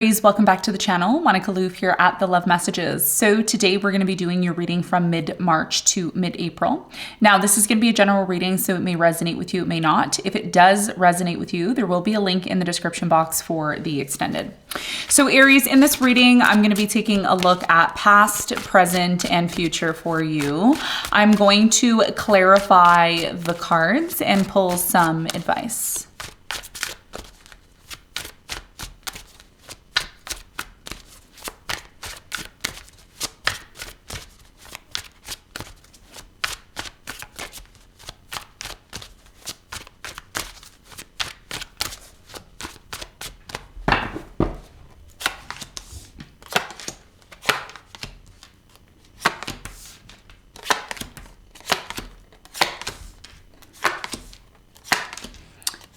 Welcome back to the channel. Monica Louv here at The Love Messages. So today we're going to be doing your reading from mid-March to mid-April. Now this is going to be a general reading, so it may resonate with you, it may not. If it does resonate with you, there will be a link in the description box for the extended. So Aries, in this reading, I'm going to be taking a look at past, present, and future for you. I'm going to clarify the cards and pull some advice.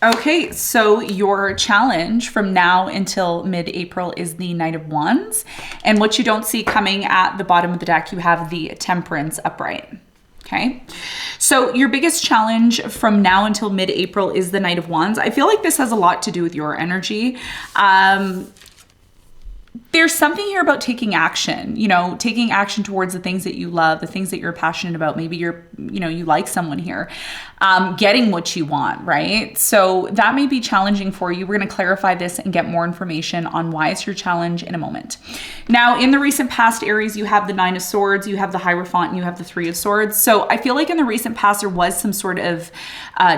Okay, so your challenge from now until mid-April is the Knight of Wands. And what you don't see coming at the bottom of the deck, you have the Temperance upright. Okay, so your biggest challenge from now until mid-April is the Knight of Wands. I feel like this has a lot to do with your energy. There's something here about taking action, taking action towards the things that you love, the things that you're passionate about. Maybe you like someone here, getting what you want, right? So that may be challenging for you. We're going to clarify this and get more information on why it's your challenge in a moment. Now, in the recent past, Aries, you have the Nine of Swords, you have the Hierophant, and you have the Three of Swords. So I feel like in the recent past, there was some sort of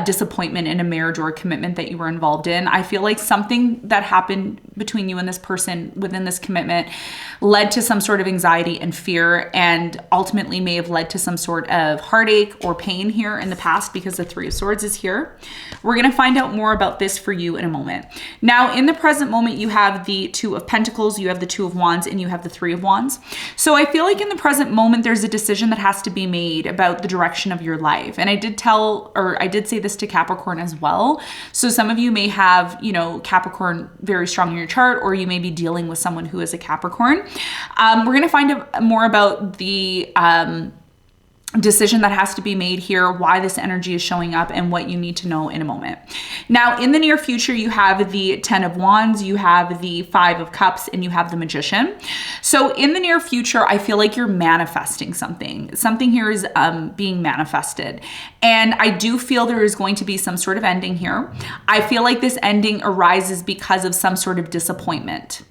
disappointment in a marriage or a commitment that you were involved in. I feel like something that happened between you and this person within this commitment led to some sort of anxiety and fear, and ultimately may have led to some sort of heartache or pain here in the past because the Three of Swords is here. We're going to find out more about this for you in a moment. Now, in the present moment, you have the Two of Pentacles, you have the Two of Wands, and you have the Three of Wands. So I feel like in the present moment, there's a decision that has to be made about the direction of your life. And I did say this to Capricorn as well. So some of you may have, Capricorn very strong in your chart, or you may be dealing with someone who is a Capricorn. We're going to find out more about the decision that has to be made here, why this energy is showing up, and what you need to know in a moment. Now, in the near future, you have the Ten of Wands, you have the Five of Cups, and you have the Magician. So in the near future, I feel like you're manifesting something. Something here is being manifested. And I do feel there is going to be some sort of ending here. I feel like this ending arises because of some sort of disappointment.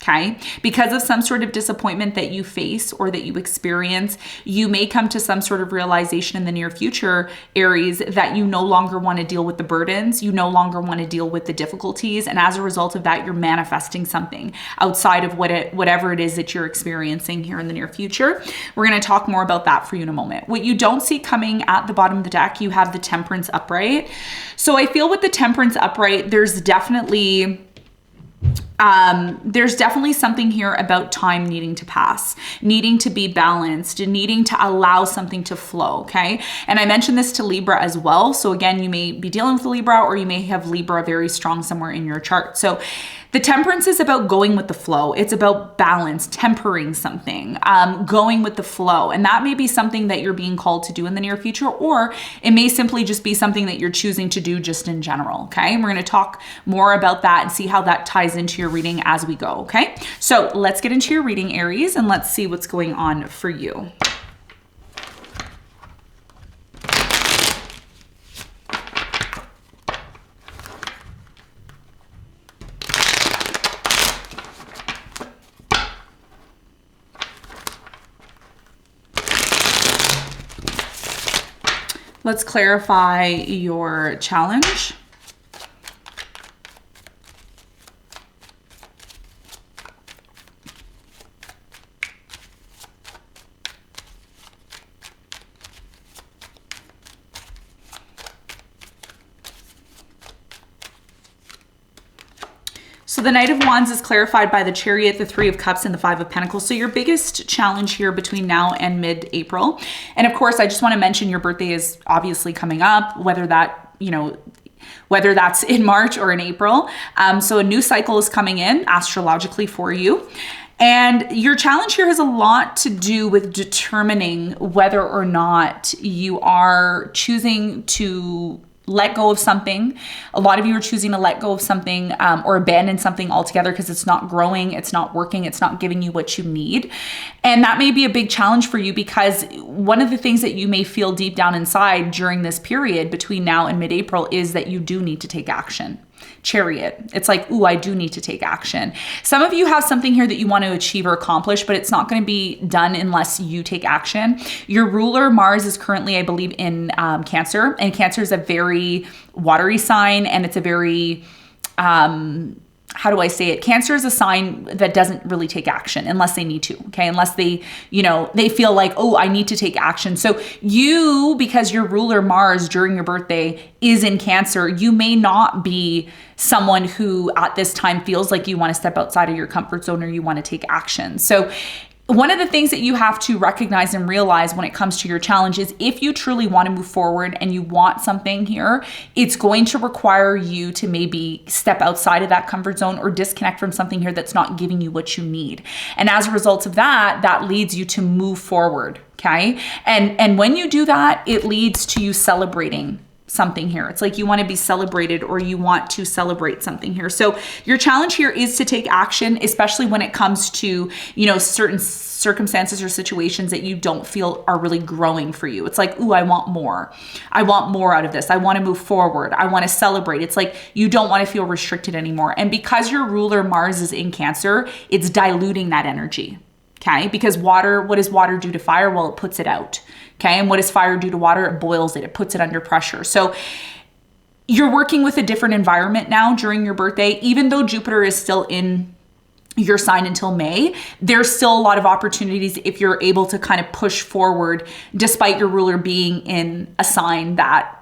Okay, because of some sort of disappointment that you face or that you experience, you may come to some sort of realization in the near future, Aries, that you no longer want to deal with the burdens, you no longer want to deal with the difficulties, and as a result of that, you're manifesting something outside of whatever it is that you're experiencing here in the near future. We're going to talk more about that for you in a moment. What you don't see coming at the bottom of the deck, you have the Temperance upright. So I feel with the Temperance upright, there's definitely something here about time needing to pass, needing to be balanced, and needing to allow something to flow, okay? And I mentioned this to Libra as well. So again, you may be dealing with Libra, or you may have Libra very strong somewhere in your chart. So the Temperance is about going with the flow. It's about balance, tempering something, going with the flow. And that may be something that you're being called to do in the near future, or it may simply just be something that you're choosing to do just in general, okay? And we're going to talk more about that and see how that ties into your reading as we go, okay? So let's get into your reading, Aries, and let's see what's going on for you. Let's clarify your challenge. So the Knight of Wands is clarified by the Chariot, the Three of Cups, and the Five of Pentacles. So your biggest challenge here between now and mid-April. And of course, I just want to mention your birthday is obviously coming up, whether that's in March or in April. So a new cycle is coming in astrologically for you. And your challenge here has a lot to do with determining whether or not you are choosing to let go of something. A lot of you are choosing to let go of something or abandon something altogether because it's not growing, it's not working, it's not giving you what you need. And that may be a big challenge for you, because one of the things that you may feel deep down inside during this period between now and mid-April is that you do need to take action. Chariot. It's like, ooh, I do need to take action. Some of you have something here that you want to achieve or accomplish, but it's not going to be done unless you take action. Your ruler, Mars, is currently, I believe, in Cancer, and Cancer is a very watery sign, and it's a very, how do I say it? Cancer is a sign that doesn't really take action unless they need to, okay? Unless they, they feel like, oh, I need to take action. So you, because your ruler Mars during your birthday is in Cancer, you may not be someone who at this time feels like you want to step outside of your comfort zone or you want to take action. So one of the things that you have to recognize and realize when it comes to your challenge is, if you truly want to move forward and you want something here, it's going to require you to maybe step outside of that comfort zone or disconnect from something here that's not giving you what you need. And as a result of that, that leads you to move forward, okay? And when you do that, it leads to you celebrating something here. It's like you want to be celebrated, or you want to celebrate something here. So your challenge here is to take action, especially when it comes to, certain circumstances or situations that you don't feel are really growing for you. It's like, ooh, I want more. I want more out of this. I want to move forward. I want to celebrate. It's like you don't want to feel restricted anymore. And because your ruler Mars is in Cancer, it's diluting that energy. Okay, because water, what does water do to fire? Well, it puts it out. Okay, and what does fire do to water? It boils it. It puts it under pressure. So you're working with a different environment now during your birthday. Even though Jupiter is still in your sign until May, there's still a lot of opportunities if you're able to kind of push forward despite your ruler being in a sign that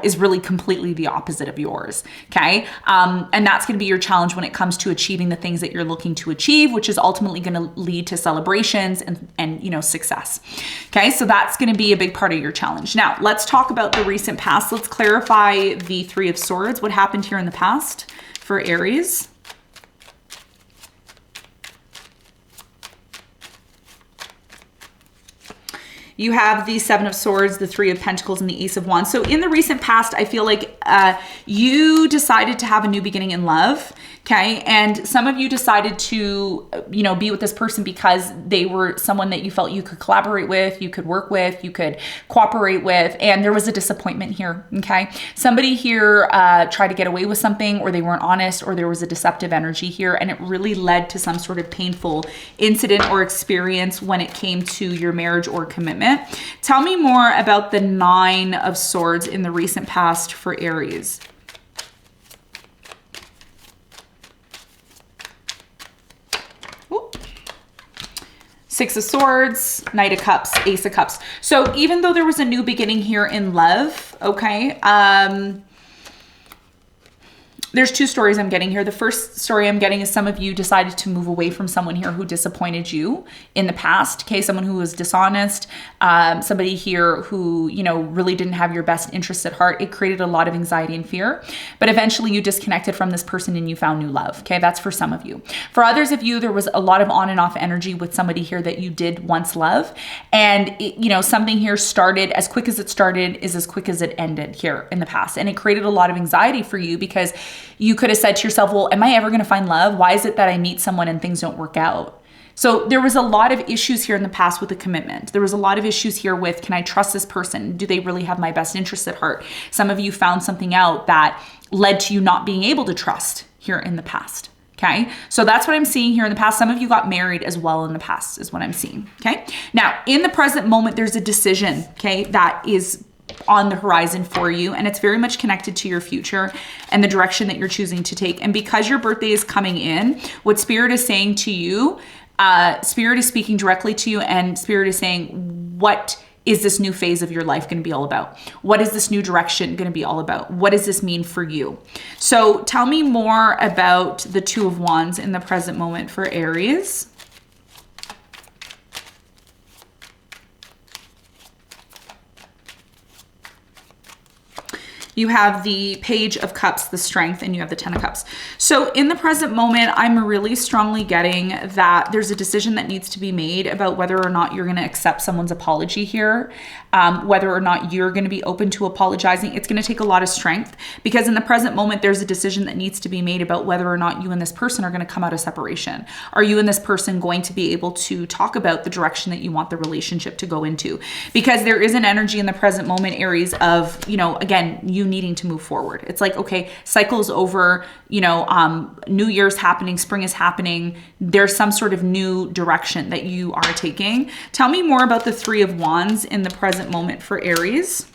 is really completely the opposite of yours. Okay. And that's going to be your challenge when it comes to achieving the things that you're looking to achieve, which is ultimately going to lead to celebrations and success. Okay. So that's going to be a big part of your challenge. Now let's talk about the recent past. Let's clarify the Three of Swords. What happened here in the past for Aries? You have the Seven of Swords, the Three of Pentacles, and the Ace of Wands. So in the recent past, I feel like you decided to have a new beginning in love, okay? And some of you decided to, be with this person because they were someone that you felt you could collaborate with, you could work with, you could cooperate with, and there was a disappointment here, okay? Somebody here tried to get away with something, or they weren't honest, or there was a deceptive energy here, and it really led to some sort of painful incident or experience when it came to your marriage or commitment. Tell me more about the Nine of Swords in the recent past for Aries. Ooh. Six of Swords, Knight of Cups, Ace of Cups. So even though there was a new beginning here in love, okay, there's two stories I'm getting here. The first story I'm getting is some of you decided to move away from someone here who disappointed you in the past. Okay, someone who was dishonest, somebody here who, really didn't have your best interests at heart. It created a lot of anxiety and fear, but eventually you disconnected from this person and you found new love. Okay, that's for some of you. For others of you, there was a lot of on and off energy with somebody here that you did once love. And, something here started as quick as it started is as quick as it ended here in the past. And it created a lot of anxiety for you because you could have said to yourself, well, am I ever going to find love? Why is it that I meet someone and things don't work out? So there was a lot of issues here in the past with the commitment. There was a lot of issues here with, can I trust this person? Do they really have my best interests at heart? Some of you found something out that led to you not being able to trust here in the past. Okay, so that's what I'm seeing here in the past. Some of you got married as well in the past is what I'm seeing. Okay, now in the present moment, there's a decision, okay, that is on the horizon for you, and it's very much connected to your future and the direction that you're choosing to take. And because your birthday is coming in, what Spirit is saying to you, Spirit is speaking directly to you, and Spirit is saying, what is this new phase of your life going to be all about? What is this new direction going to be all about? What does this mean for you? So tell me more about the Two of Wands in the present moment for Aries. You have the Page of Cups, the Strength, and you have the Ten of Cups. So in the present moment, I'm really strongly getting that there's a decision that needs to be made about whether or not you're going to accept someone's apology here, whether or not you're going to be open to apologizing. It's going to take a lot of strength, because in the present moment, there's a decision that needs to be made about whether or not you and this person are going to come out of separation. Are you and this person going to be able to talk about the direction that you want the relationship to go into? Because there is an energy in the present moment, Aries, of, you know, again, you needing to move forward. It's like, okay, cycle's over, you know, New Year's happening, spring is happening. There's some sort of new direction that you are taking. Tell me more about the Three of Wands in the present moment for Aries.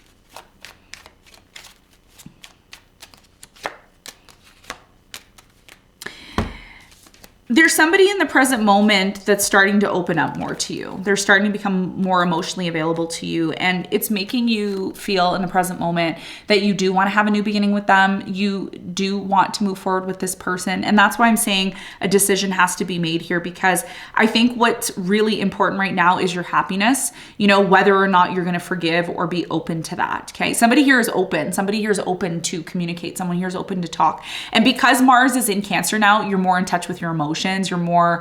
There's somebody in the present moment that's starting to open up more to you. They're starting to become more emotionally available to you. And it's making you feel in the present moment that you do want to have a new beginning with them. You do want to move forward with this person. And that's why I'm saying a decision has to be made here, because I think what's really important right now is your happiness, you know, whether or not you're going to forgive or be open to that. Okay. Somebody here is open. Somebody here is open to communicate. Someone here is open to talk. And because Mars is in Cancer now, you're more in touch with your emotions. You're more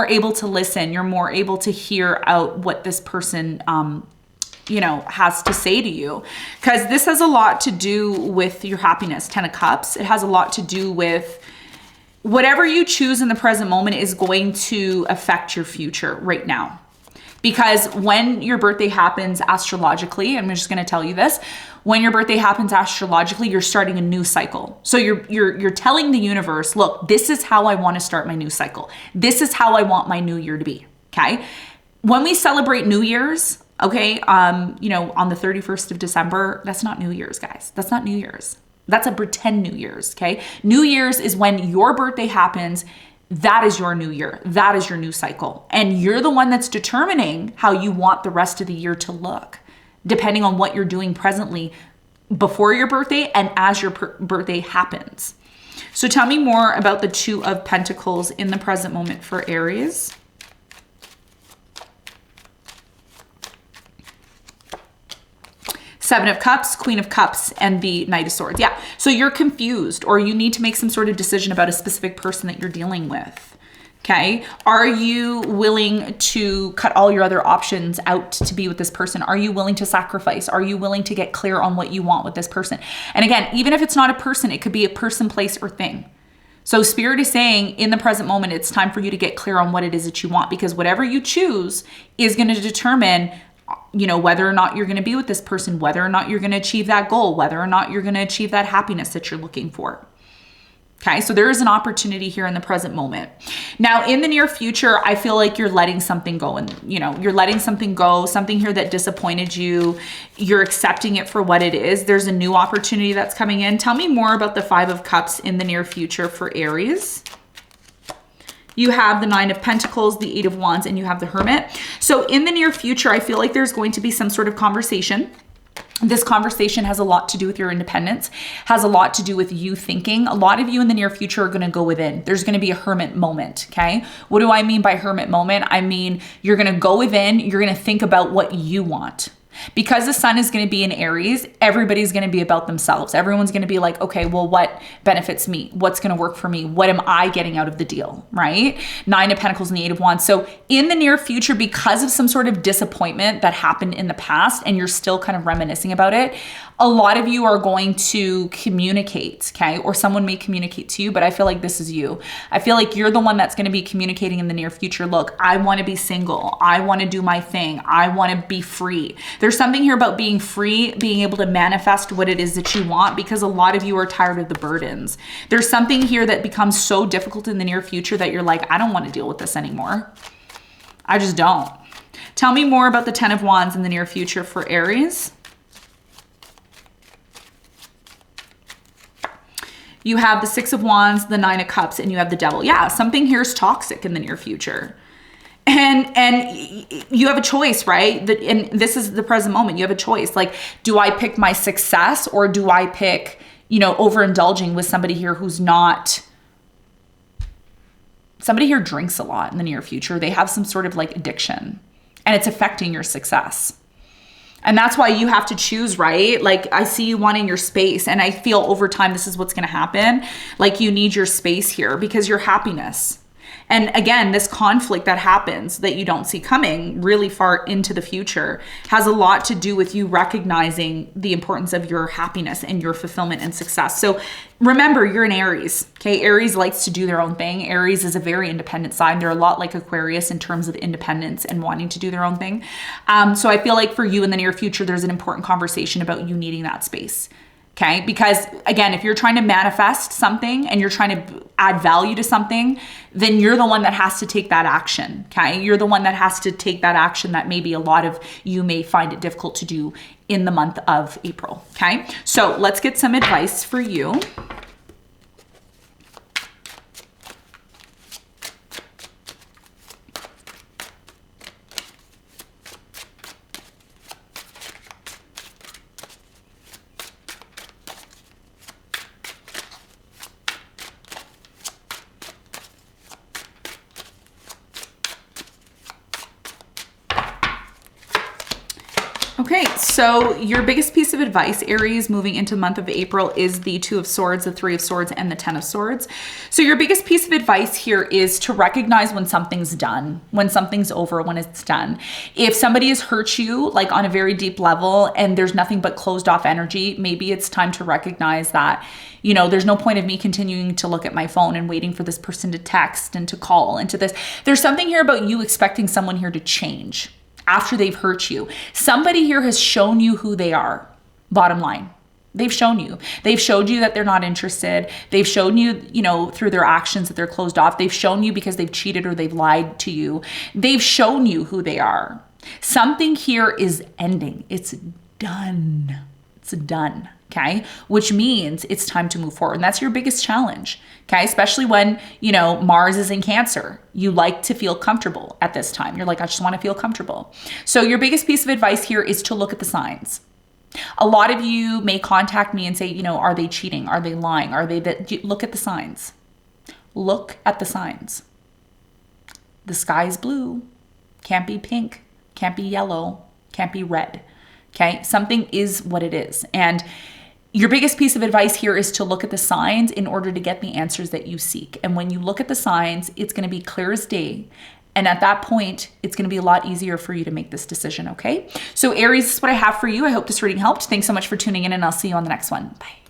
able to listen. You're more able to hear out what this person, you know, has to say to you, because this has a lot to do with your happiness. Ten of Cups. It has a lot to do with whatever you choose in the present moment is going to affect your future right now. Because when your birthday happens astrologically, I'm just going to tell you this, when your birthday happens astrologically, you're starting a new cycle. So you're telling the universe, look, this is how I want to start my new cycle. This is how I want my new year to be. Okay. When we celebrate New Year's, okay, you know, on the 31st of December, that's not New Year's, guys. That's not New Year's. That's a pretend New Year's. Okay. New Year's is when your birthday happens. That is your new year. That is your new cycle. And you're the one that's determining how you want the rest of the year to look, depending on what you're doing presently before your birthday and as your birthday happens. So tell me more about the Two of Pentacles in the present moment for Aries. Seven of Cups, Queen of Cups, and the Knight of Swords. Yeah, so you're confused, or you need to make some sort of decision about a specific person that you're dealing with. Okay, are you willing to cut all your other options out to be with this person? Are you willing to sacrifice? Are you willing to get clear on what you want with this person? And again, even if it's not a person, it could be a person, place, or thing. So Spirit is saying in the present moment, it's time for you to get clear on what it is that you want, because whatever you choose is going to determine, you know, whether or not you're going to be with this person, whether or not you're going to achieve that goal, whether or not you're going to achieve that happiness that you're looking for. Okay, so there is an opportunity here in the present moment. Now, in the near future, I feel like you're letting something go, and you know, you're letting something go, something here that disappointed you. You're accepting it for what it is. There's a new opportunity that's coming in. Tell me more about the Five of Cups in the near future for Aries. You have the Nine of Pentacles, the Eight of Wands, and you have the Hermit. So in the near future, I feel like there's going to be some sort of conversation. This conversation has a lot to do with your independence, has a lot to do with you thinking. A lot of you in the near future are going to go within. There's going to be a hermit moment, okay? What do I mean by hermit moment? I mean, you're going to go within, you're going to think about what you want. Because the sun is going to be in Aries, everybody's going to be about themselves. Everyone's going to be like, okay, well, what benefits me? What's going to work for me? What am I getting out of the deal, right? Nine of Pentacles and the Eight of Wands. So in the near future, because of some sort of disappointment that happened in the past, and you're still kind of reminiscing about it, a lot of you are going to communicate, okay? Or someone may communicate to you, but I feel like this is you. I feel like you're the one that's going to be communicating in the near future. Look, I want to be single. I want to do my thing. I want to be free. There's something here about being free, being able to manifest what it is that you want, because a lot of you are tired of the burdens. There's something here that becomes so difficult in the near future that you're like, I don't want to deal with this anymore. I just don't. Tell me more about the Ten of Wands in the near future for Aries. You have the Six of Wands, the Nine of Cups, and you have the Devil. Yeah, something here is toxic in the near future. And you have a choice, right? And this is the present moment. You have a choice. Like, do I pick my success, or do I pick, you know, overindulging with somebody here who's not... Somebody here drinks a lot in the near future. They have some sort of like addiction, and it's affecting your success. And that's why you have to choose, right? Like, I see you wanting your space, and I feel over time this is what's going to happen. Like, you need your space here because your happiness. And again, this conflict that happens that you don't see coming really far into the future has a lot to do with you recognizing the importance of your happiness and your fulfillment and success. So remember, you're an Aries, okay? Aries likes to do their own thing. Aries is a very independent sign. They're a lot like Aquarius in terms of independence and wanting to do their own thing. So I feel like for you in the near future, there's an important conversation about you needing that space. Okay, because again, if you're trying to manifest something and you're trying to add value to something, then you're the one that has to take that action. Okay, you're the one that has to take that action that maybe a lot of you may find it difficult to do in the month of April. Okay, so let's get some advice for you. Okay, so your biggest piece of advice, Aries, moving into the month of April is the Two of Swords, the Three of Swords, and the Ten of Swords. So your biggest piece of advice here is to recognize when something's done, when something's over, when it's done. If somebody has hurt you, like on a very deep level, and there's nothing but closed off energy, maybe it's time to recognize that, you know, there's no point of me continuing to look at my phone and waiting for this person to text and to call and to this. There's something here about you expecting someone here to change after they've hurt you. Somebody here has shown you who they are, bottom line. They've shown you. They've showed you that they're not interested. They've shown you, you know, through their actions that they're closed off. They've shown you because they've cheated or they've lied to you. They've shown you who they are. Something here is ending. It's done. It's done. Okay, which means it's time to move forward. And that's your biggest challenge. Okay, especially when, you know, Mars is in Cancer. You like to feel comfortable at this time. You're like, I just want to feel comfortable. So your biggest piece of advice here is to look at the signs. A lot of you may contact me and say, you know, are they cheating? Are they lying? Are they that? Look at the signs. Look at the signs. The sky is blue. Can't be pink. Can't be yellow. Can't be red. Okay, something is what it is. And your biggest piece of advice here is to look at the signs in order to get the answers that you seek. And when you look at the signs, it's going to be clear as day. And at that point, it's going to be a lot easier for you to make this decision, okay? So Aries, this is what I have for you. I hope this reading helped. Thanks so much for tuning in, and I'll see you on the next one. Bye.